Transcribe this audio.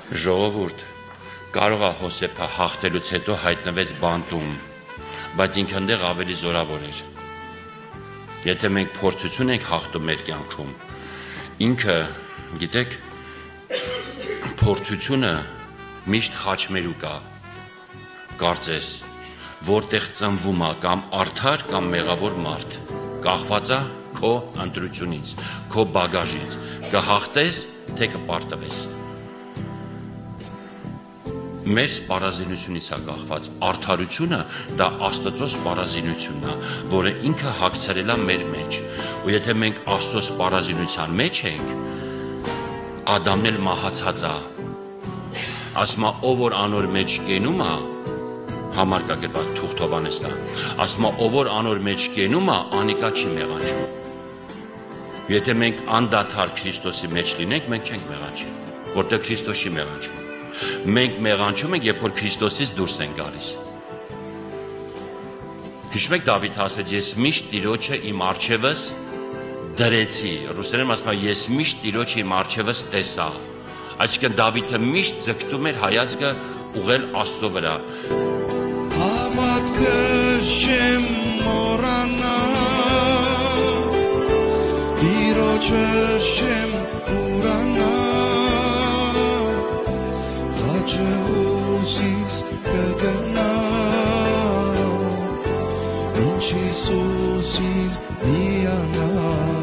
Ժողովուրդ, կարող է Հոսեփը հաղթելուց հետո հայտնվեց բանտում, բայց ինքը այնտեղ ավելի զորավոր էր։ Եթե մենք փորձություն ենք հաղթում մեր կյանքում, ինքը, գիտեք, փորձությունը միշտ խաչմերուկ է, կարծես, որտեղ ծնվում է կամ արդար կամ մեղավոր մարդ, կախված է քո ընտրությունից, քո բագաժից, կհաղթես, թե կպարտվես։ Մեր սպառազինությունից է կախված, արդարությունը դա Աստծո սպառազինությունն է, որը ինքը հագցրել է մեր մեջ, ու եթե մենք Աստծո սպառազինության մեջ ենք, Ադամն էլ մահացած է, ասում է, ով որ անոր մեջ կենում է, համարկագրված Թուղթ Հովհաննեսն է, ասում է, ով որ անոր մեջ կենում է, անիկա չի մեղանչում։ Եթե մենք անդադար Քրիստոսի մեջ լինենք, մենք չենք մեղանչի, որտեղ Քրիստոս չի մեղանչում։ Մենք մեղանչում ենք, երբ որ Քրիստոսից դուրս են գալիս։ Հիշում եք Դավիթ ասեց, ես միշտ Տիրոջը իմ առջևս դրեցի, ռուսերեն ասում է, ես միշտ Տիրոջը իմ առջևս տեսա։ Այսինքն Դավիթը միշտ ձգտում էր հայացքը ուղղել Աստծո վրա։ Հավատքս չեմ մոռանա, Տիրոջս չեմ ուրանա, Հաճույքս կգնա, ինչ Հիսուսին միանա։